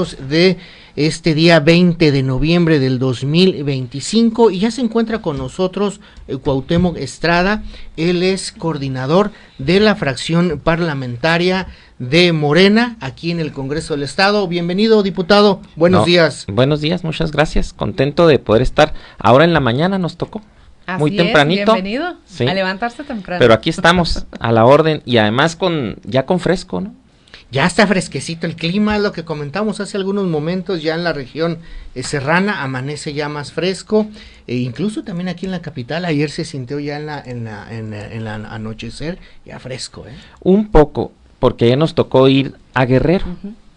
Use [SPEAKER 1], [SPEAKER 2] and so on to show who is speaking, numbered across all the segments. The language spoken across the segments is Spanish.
[SPEAKER 1] de este día 20 de noviembre del 2025 y ya se encuentra con nosotros Cuauhtémoc Estrada. Él es coordinador de la fracción parlamentaria de Morena aquí en el Congreso del Estado. Bienvenido, diputado, buenos días.
[SPEAKER 2] Buenos días, muchas gracias, contento de poder estar. Ahora en la mañana nos tocó.
[SPEAKER 3] Así
[SPEAKER 2] muy tempranito.
[SPEAKER 3] Bienvenido,
[SPEAKER 2] sí,
[SPEAKER 3] a levantarse temprano.
[SPEAKER 2] Pero aquí estamos, a la orden, y además ya con fresco, ¿no?
[SPEAKER 1] Ya está fresquecito el clima, es lo que comentamos hace algunos momentos, ya en la región serrana amanece ya más fresco, e incluso también aquí en la capital, ayer se sintió ya en la anochecer, ya fresco, ¿eh?
[SPEAKER 2] Un poco, porque ya nos tocó ir a Guerrero,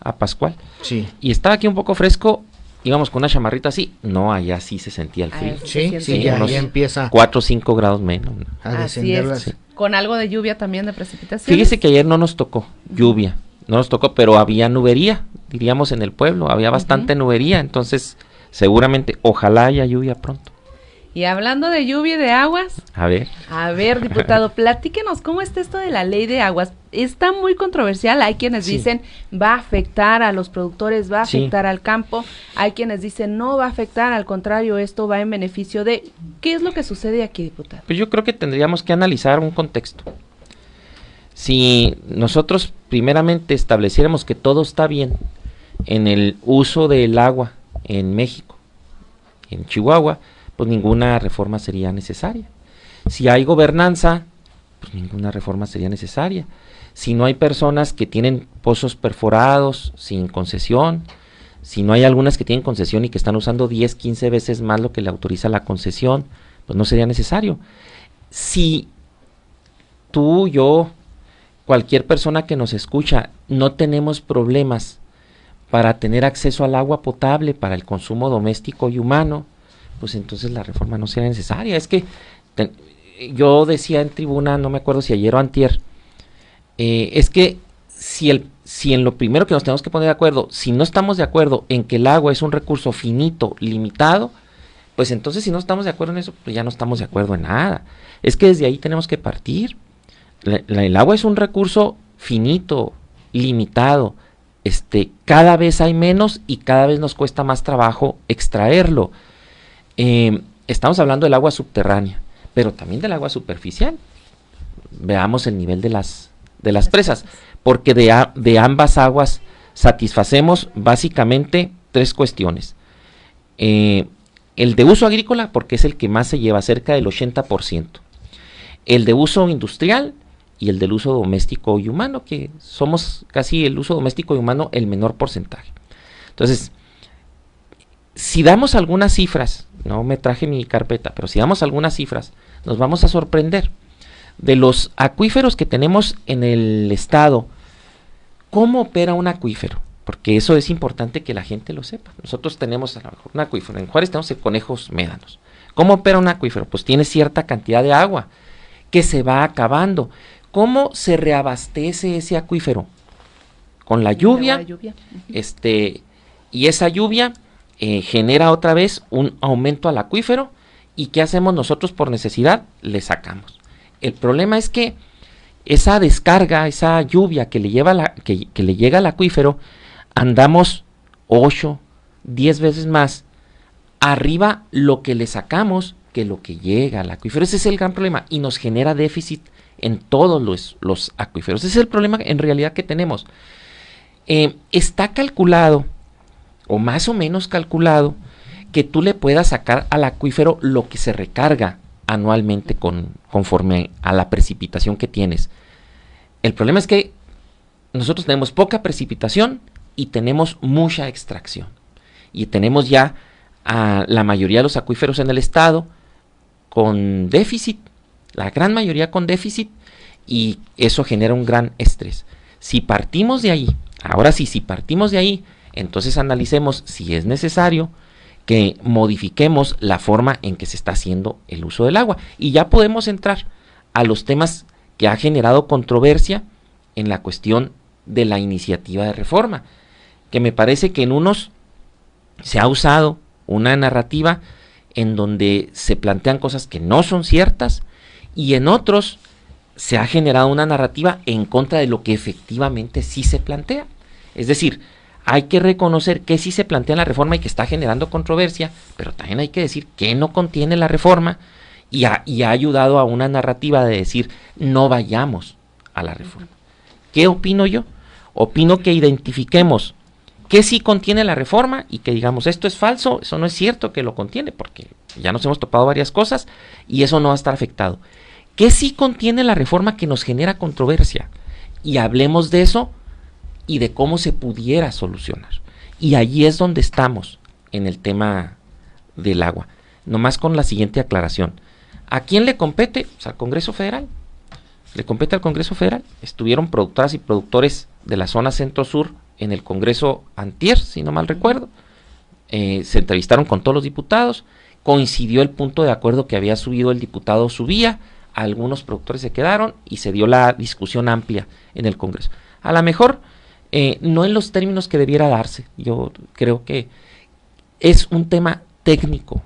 [SPEAKER 2] a Pascual,
[SPEAKER 1] sí,
[SPEAKER 2] y estaba aquí un poco fresco, íbamos con una chamarrita así, no, allá sí se sentía el frío.
[SPEAKER 1] Sí, ya empieza
[SPEAKER 2] 4 o 5 grados menos, ¿no?
[SPEAKER 1] A descender.
[SPEAKER 3] Así es, con algo de lluvia también, de precipitación.
[SPEAKER 2] Fíjese que ayer no nos tocó lluvia, no nos tocó, pero había nubería, diríamos en el pueblo, había bastante nubería, entonces seguramente, ojalá haya lluvia pronto.
[SPEAKER 3] Y hablando de lluvia y de aguas,
[SPEAKER 2] A ver,
[SPEAKER 3] diputado, platíquenos cómo está esto de la ley de aguas. Está muy controversial, hay quienes dicen va a afectar a los productores, va a afectar al campo, hay quienes dicen no va a afectar, al contrario, esto va en beneficio de... ¿Qué es lo que sucede aquí, diputado?
[SPEAKER 2] Pues yo creo que tendríamos que analizar un contexto. Si nosotros primeramente estableciéramos que todo está bien en el uso del agua en México, en Chihuahua, pues ninguna reforma sería necesaria. Si hay gobernanza, pues ninguna reforma sería necesaria. Si no hay personas que tienen pozos perforados sin concesión, si no hay algunas que tienen concesión y que están usando 10, 15 veces más lo que le autoriza la concesión, pues no sería necesario. Si tú, yo, cualquier persona que nos escucha, no tenemos problemas para tener acceso al agua potable para el consumo doméstico y humano, pues entonces la reforma no sería necesaria. Es que yo decía en tribuna, no me acuerdo si ayer o antier, es que si en lo primero que nos tenemos que poner de acuerdo, si no estamos de acuerdo en que el agua es un recurso finito, limitado, pues entonces si no estamos de acuerdo en eso, pues ya no estamos de acuerdo en nada. Es que desde ahí tenemos que partir. El agua es un recurso finito, limitado, cada vez hay menos y cada vez nos cuesta más trabajo extraerlo. Estamos hablando del agua subterránea, pero también del agua superficial. Veamos el nivel de las presas, porque de ambas aguas satisfacemos básicamente 3 cuestiones. El de uso agrícola, porque es el que más se lleva, cerca del 80%. El de uso industrial y el del uso doméstico y humano, que somos casi el uso doméstico y humano el menor porcentaje. Entonces, si damos algunas cifras, no me traje mi carpeta, pero si damos algunas cifras, nos vamos a sorprender. De los acuíferos que tenemos en el estado, ¿cómo opera un acuífero? Porque eso es importante que la gente lo sepa. Nosotros tenemos a lo mejor un acuífero, en Juárez tenemos el Conejos Médanos. ¿Cómo opera un acuífero? Pues tiene cierta cantidad de agua que se va acabando. ¿Cómo se reabastece ese acuífero? Con la lluvia, y esa lluvia genera otra vez un aumento al acuífero, y ¿qué hacemos nosotros por necesidad? Le sacamos. El problema es que esa descarga, esa lluvia que le llega al acuífero, andamos 8, 10 veces más arriba lo que le sacamos que lo que llega al acuífero. Ese es el gran problema y nos genera déficit en todos los acuíferos. Ese es el problema en realidad que tenemos. Está calculado, o más o menos calculado, que tú le puedas sacar al acuífero lo que se recarga anualmente conforme a la precipitación que tienes. El problema es que nosotros tenemos poca precipitación y tenemos mucha extracción. Y tenemos ya a la mayoría de los acuíferos en el estado con déficit, la gran mayoría con déficit, y eso genera un gran estrés. Si partimos de ahí, ahora sí, si partimos de ahí, entonces analicemos si es necesario que modifiquemos la forma en que se está haciendo el uso del agua. Y ya podemos entrar a los temas que ha generado controversia en la cuestión de la iniciativa de reforma, que me parece que en unos se ha usado una narrativa en donde se plantean cosas que no son ciertas, y en otros se ha generado una narrativa en contra de lo que efectivamente sí se plantea. Es decir, hay que reconocer que sí se plantea en la reforma y que está generando controversia, pero también hay que decir que no contiene la reforma y ha ayudado a una narrativa de decir no vayamos a la reforma. ¿Qué opino yo? Opino que identifiquemos qué sí contiene la reforma y que digamos esto es falso, eso no es cierto que lo contiene, porque ya nos hemos topado varias cosas y eso no va a estar afectado. ¿Qué sí contiene la reforma que nos genera controversia? Y hablemos de eso y de cómo se pudiera solucionar. Y allí es donde estamos en el tema del agua. Nomás con la siguiente aclaración. ¿A quién le compete? Pues al Congreso Federal. Le compete al Congreso Federal. Estuvieron productoras y productores de la zona centro-sur en el Congreso antier, si no mal recuerdo. Se entrevistaron con todos los diputados. Coincidió el punto de acuerdo que había subido el diputado Subía. Algunos productores se quedaron y se dio la discusión amplia en el Congreso. A lo mejor no en los términos que debiera darse. Yo creo que es un tema técnico.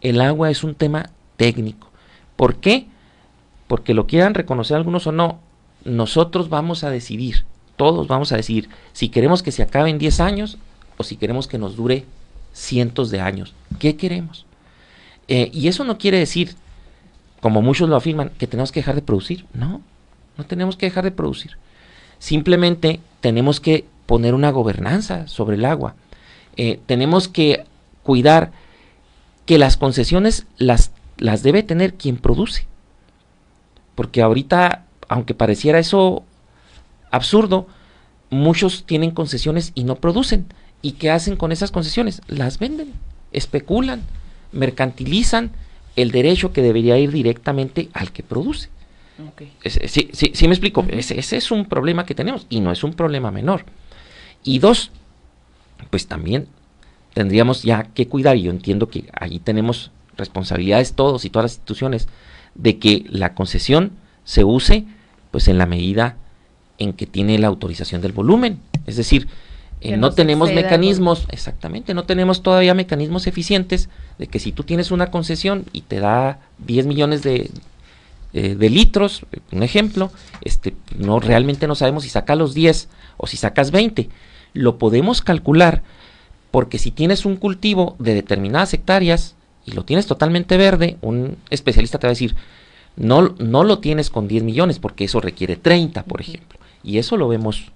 [SPEAKER 2] El agua es un tema técnico. ¿Por qué? Porque lo quieran reconocer algunos o no, nosotros vamos a decidir, todos vamos a decidir si queremos que se acabe en 10 años o si queremos que nos dure cientos de años. ¿Qué queremos? Y eso no quiere decir, como muchos lo afirman, que tenemos que dejar de producir. No, no tenemos que dejar de producir. Simplemente tenemos que poner una gobernanza sobre el agua. Tenemos que cuidar que las concesiones las debe tener quien produce. Porque ahorita, aunque pareciera eso absurdo, muchos tienen concesiones y no producen. ¿Y qué hacen con esas concesiones? Las venden, especulan, mercantilizan el derecho que debería ir directamente al que produce. Okay. Sí me explico. Ese es un problema que tenemos y no es un problema menor. Y dos, pues también tendríamos ya que cuidar, y yo entiendo que allí tenemos responsabilidades todos y todas las instituciones, de que la concesión se use pues en la medida en que tiene la autorización del volumen. Es decir, no tenemos mecanismos, exactamente, no tenemos todavía mecanismos eficientes de que si tú tienes una concesión y te da 10 millones de litros, un ejemplo, no realmente no sabemos si sacas los 10 o si sacas 20. Lo podemos calcular porque si tienes un cultivo de determinadas hectáreas y lo tienes totalmente verde, un especialista te va a decir, no lo tienes con 10 millones porque eso requiere 30, por ejemplo. Y eso lo vemos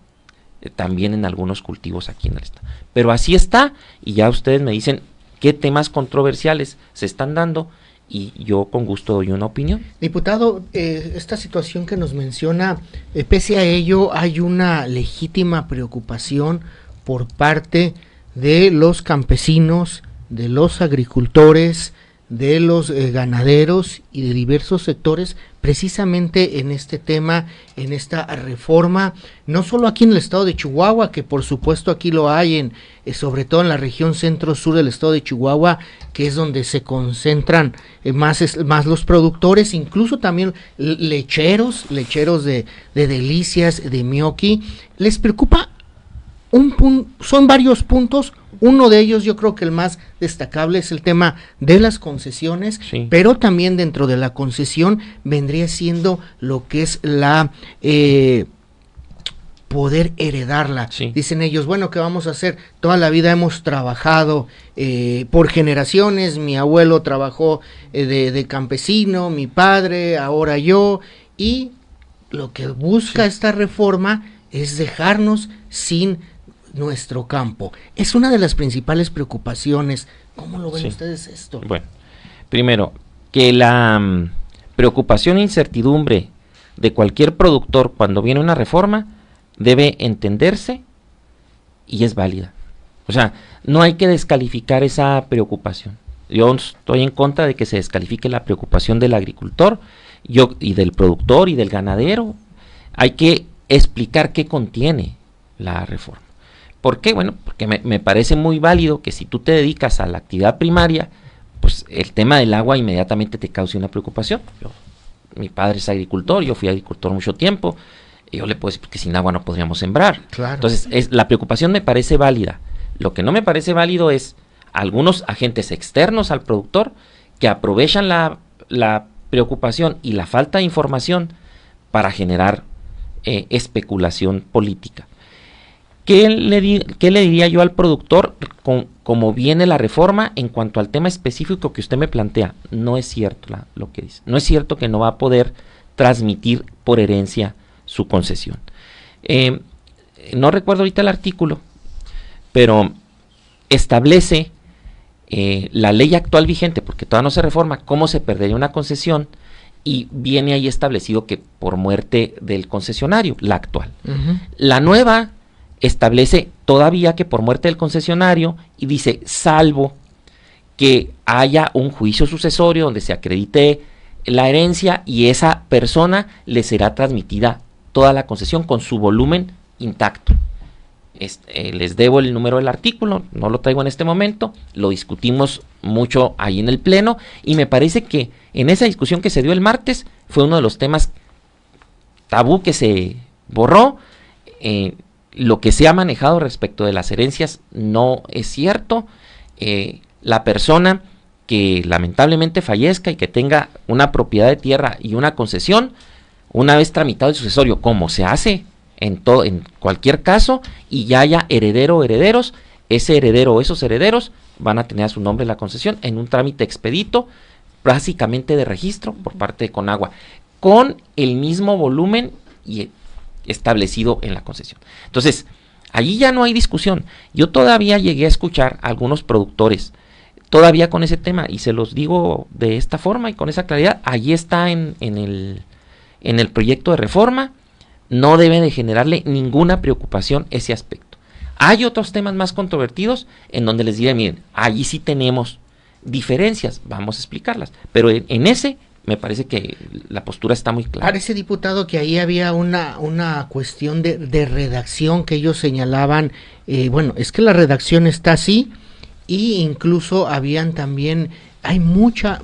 [SPEAKER 2] también en algunos cultivos aquí en el estado. Pero así está, y ya ustedes me dicen qué temas controversiales se están dando, y yo con gusto doy una opinión.
[SPEAKER 1] Diputado, esta situación que nos menciona, pese a ello, hay una legítima preocupación por parte de los campesinos, de los agricultores, de los ganaderos y de diversos sectores, precisamente en este tema, en esta reforma, no solo aquí en el estado de Chihuahua, que por supuesto aquí lo hay, sobre todo en la región centro-sur del estado de Chihuahua, que es donde se concentran más los productores, incluso también lecheros de delicias, de Mioki. ¿Les preocupa son varios puntos? Uno de ellos, yo creo que el más destacable, es el tema de las concesiones, sí. Pero también dentro de la concesión vendría siendo lo que es la poder heredarla. Sí. Dicen ellos, bueno, ¿qué vamos a hacer? Toda la vida hemos trabajado por generaciones, mi abuelo trabajó de campesino, mi padre, ahora yo, y lo que busca esta reforma es dejarnos sin nuestro campo. Es una de las principales preocupaciones. ¿Cómo lo ven ustedes esto?
[SPEAKER 2] Bueno, primero, que la preocupación e incertidumbre de cualquier productor cuando viene una reforma debe entenderse y es válida. O sea, no hay que descalificar esa preocupación. Yo estoy en contra de que se descalifique la preocupación del agricultor y del productor y del ganadero. Hay que explicar qué contiene la reforma. ¿Por qué? Bueno, porque me parece muy válido que si tú te dedicas a la actividad primaria, pues el tema del agua inmediatamente te cause una preocupación. Mi padre es agricultor, yo fui agricultor mucho tiempo, y yo le puedo decir que sin agua no podríamos sembrar. Claro. Entonces, la preocupación me parece válida. Lo que no me parece válido es algunos agentes externos al productor que aprovechan la preocupación y la falta de información para generar especulación política. ¿Qué le diría yo al productor como viene la reforma en cuanto al tema específico que usted me plantea? No es cierto lo que dice. No es cierto que no va a poder transmitir por herencia su concesión. No recuerdo ahorita el artículo, pero establece la ley actual vigente, porque todavía no se reforma, cómo se perdería una concesión, y viene ahí establecido que por muerte del concesionario, la actual. La nueva establece todavía que por muerte del concesionario, y dice, salvo que haya un juicio sucesorio donde se acredite la herencia y esa persona le será transmitida toda la concesión con su volumen intacto. Les debo el número del artículo, no lo traigo en este momento, lo discutimos mucho ahí en el pleno, y me parece que en esa discusión que se dio el martes fue uno de los temas tabú que se borró. Lo que se ha manejado respecto de las herencias no es cierto. La persona que lamentablemente fallezca y que tenga una propiedad de tierra y una concesión, una vez tramitado el sucesorio, como se hace en cualquier caso, y ya haya heredero o herederos, ese heredero o esos herederos van a tener a su nombre la concesión en un trámite expedito, básicamente de registro por parte de Conagua, con el mismo volumen y establecido en la concesión. Entonces, allí ya no hay discusión. Yo todavía llegué a escuchar a algunos productores todavía con ese tema, y se los digo de esta forma y con esa claridad, allí está en el proyecto de reforma, no debe de generarle ninguna preocupación ese aspecto. Hay otros temas más controvertidos en donde les diré, miren, allí sí tenemos diferencias, vamos a explicarlas, pero en ese me parece que la postura está muy clara.
[SPEAKER 1] Parece, diputado, que ahí había una cuestión de redacción que ellos señalaban. Bueno, es que la redacción está así, y incluso habían también, hay mucha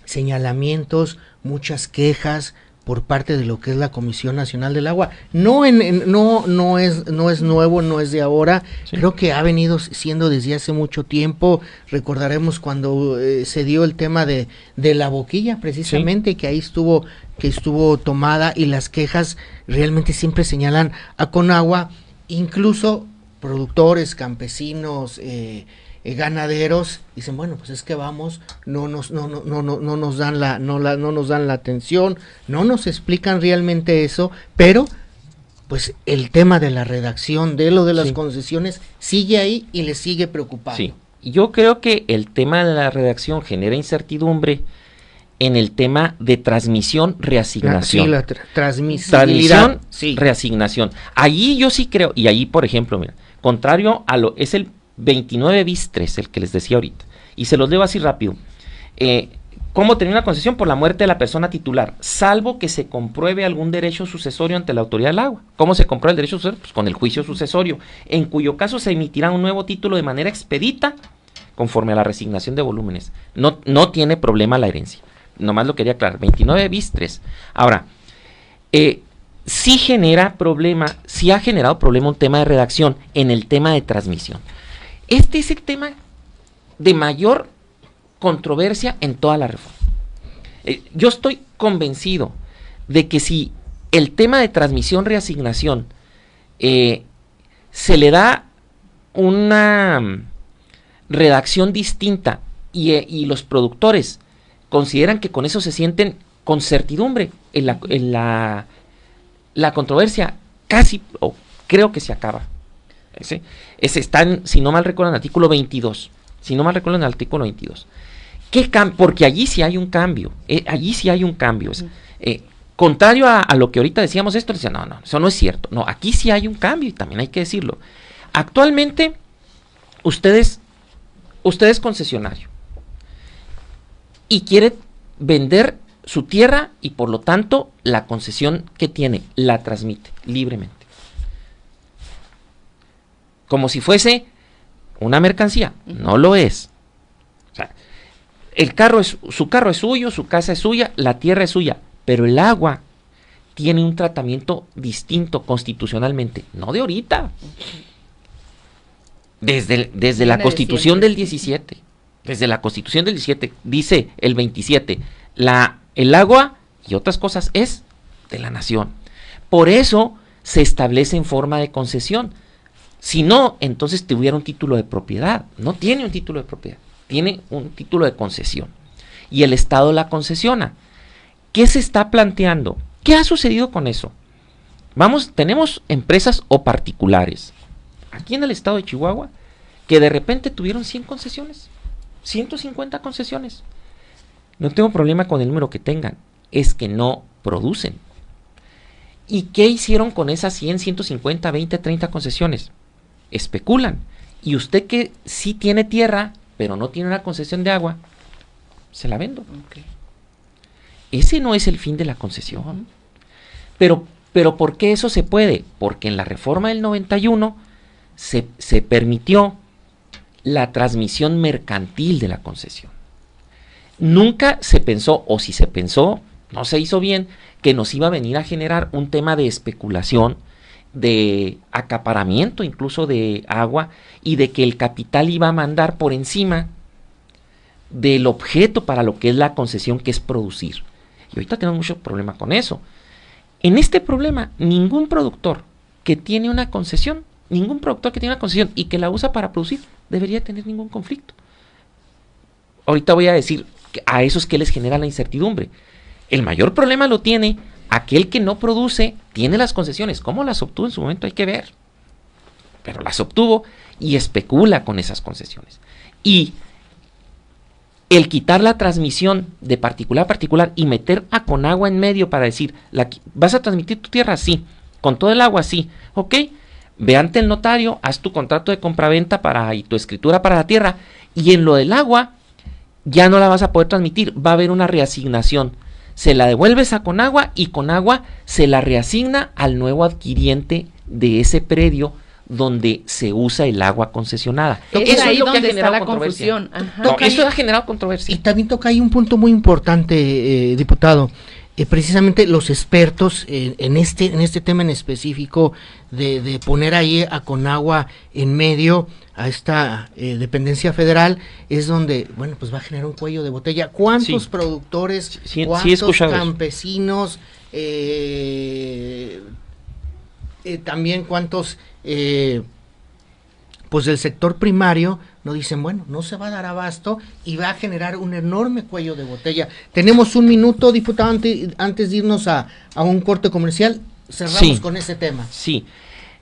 [SPEAKER 1] señalamientos, muchas quejas por parte de lo que es la Comisión Nacional del Agua. No es nuevo, no es de ahora. Sí. Creo que ha venido siendo desde hace mucho tiempo. Recordaremos cuando se dio el tema de la boquilla, precisamente, sí, que ahí estuvo tomada, y las quejas realmente siempre señalan a Conagua, incluso productores, campesinos, ganaderos dicen, bueno, pues es que vamos, no nos dan la atención, no nos explican realmente eso, pero pues el tema de la redacción de lo de las concesiones sigue ahí y les sigue preocupando.
[SPEAKER 2] Sí, yo creo que el tema de la redacción genera incertidumbre en el tema de transmisión, reasignación.
[SPEAKER 1] Sí, la transmisibilidad.
[SPEAKER 2] Transmisión, reasignación. Allí yo sí creo, y allí, por ejemplo, mira, contrario a es el 29 bis 3, el que les decía ahorita, y se los leo así rápido. ¿Cómo termina una concesión? Por la muerte de la persona titular, salvo que se compruebe algún derecho sucesorio ante la autoridad del agua. ¿Cómo se comprueba el derecho sucesorio? Pues con el juicio sucesorio, en cuyo caso se emitirá un nuevo título de manera expedita, conforme a la resignación de volúmenes. No tiene problema la herencia. Nomás lo quería aclarar, 29 bis 3. Ahora, sí genera problema, sí ha generado problema un tema de redacción en el tema de transmisión. Este es el tema de mayor controversia en toda la reforma. Yo estoy convencido de que si el tema de transmisión, reasignación, se le da una redacción distinta y los productores consideran que con eso se sienten con certidumbre en la controversia, casi, o creo que se acaba. Ese está, si no mal recuerdo, en el artículo 22. Si no mal recuerdo, en el artículo 22. Porque allí sí hay un cambio. Allí sí hay un cambio. Contrario a lo que ahorita decíamos, esto decía, no, eso no es cierto. No, aquí sí hay un cambio, y también hay que decirlo. Actualmente, usted es concesionario y quiere vender su tierra, y por lo tanto la concesión que tiene la transmite libremente, como si fuese una mercancía. No lo es. O sea, su carro es suyo, su casa es suya, la tierra es suya, pero el agua tiene un tratamiento distinto constitucionalmente, no de ahorita, desde la Constitución del 17. Desde la Constitución del 17, dice el 27, el agua y otras cosas es de la nación. Por eso se establece en forma de concesión. Si no, entonces tuviera un título de propiedad. No tiene un título de propiedad, tiene un título de concesión. Y el Estado la concesiona. ¿Qué se está planteando? ¿Qué ha sucedido con eso? Tenemos empresas o particulares aquí en el estado de Chihuahua que de repente tuvieron 100 concesiones, 150 concesiones. No tengo problema con el número que tengan, es que no producen. ¿Y qué hicieron con esas 100, 150, 20, 30 concesiones? Especulan. Y usted que sí tiene tierra, pero no tiene una concesión de agua, se la vendo.
[SPEAKER 3] Okay.
[SPEAKER 2] Ese no es el fin de la concesión. Pero ¿por qué eso se puede? Porque en la reforma del 91 se permitió la transmisión mercantil de la concesión. Nunca se pensó, o si se pensó, no se hizo bien, que nos iba a venir a generar un tema de especulación, de acaparamiento incluso de agua, y de que el capital iba a mandar por encima del objeto para lo que es la concesión, que es producir. Y ahorita tenemos mucho problema con eso. En este problema, ningún productor que tiene una concesión y que la usa para producir, debería tener ningún conflicto. Ahorita voy a decir a esos que les genera la incertidumbre. El mayor problema lo tiene aquel que no produce, tiene las concesiones. ¿Cómo las obtuvo en su momento? Hay que ver. Pero las obtuvo y especula con esas concesiones. Y el quitar la transmisión de particular a particular y meter a Conagua en medio para decir, ¿vas a transmitir tu tierra? Sí. ¿Con todo el agua? Sí. Ok. Ve ante el notario, haz tu contrato de compraventa y tu escritura para la tierra, y en lo del agua ya no la vas a poder transmitir, va a haber una reasignación. Se la devuelves a Conagua y Conagua se la reasigna al nuevo adquiriente de ese predio donde se usa el agua concesionada.
[SPEAKER 3] Eso es lo que ha generado la confusión.
[SPEAKER 2] No, eso ha generado controversia.
[SPEAKER 1] Y también toca ahí un punto muy importante, diputado. Precisamente los expertos en este tema en específico de poner ahí a Conagua en medio a esta dependencia federal, es donde, bueno, pues va a generar un cuello de botella. ¿Cuántos productores, cuántos campesinos, también cuántos pues del sector primario no dicen, bueno, no se va a dar abasto y va a generar un enorme cuello de botella? Tenemos un minuto, diputado, antes de irnos a un corte comercial, cerramos con ese tema.
[SPEAKER 2] Sí,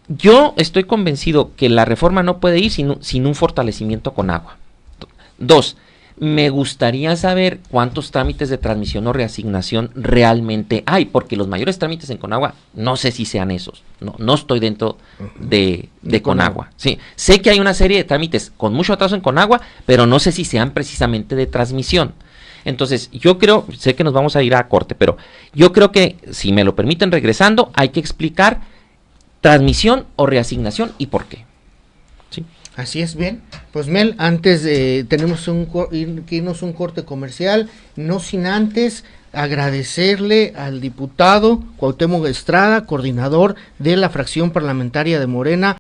[SPEAKER 2] yo estoy convencido que la reforma no puede ir sin un fortalecimiento con agua. 2, me gustaría saber cuántos trámites de transmisión o reasignación realmente hay, porque los mayores trámites en Conagua, no sé si sean esos, no estoy dentro de Conagua. Sí, sé que hay una serie de trámites con mucho atraso en Conagua, pero no sé si sean precisamente de transmisión. Entonces, yo creo, sé que nos vamos a ir a corte, pero yo creo que, si me lo permiten regresando, hay que explicar transmisión o reasignación y por qué. ¿Sí?
[SPEAKER 1] Así es, bien. Pues Mel, antes tenemos que irnos un corte comercial, no sin antes agradecerle al diputado Cuauhtémoc Estrada, coordinador de la fracción parlamentaria de Morena,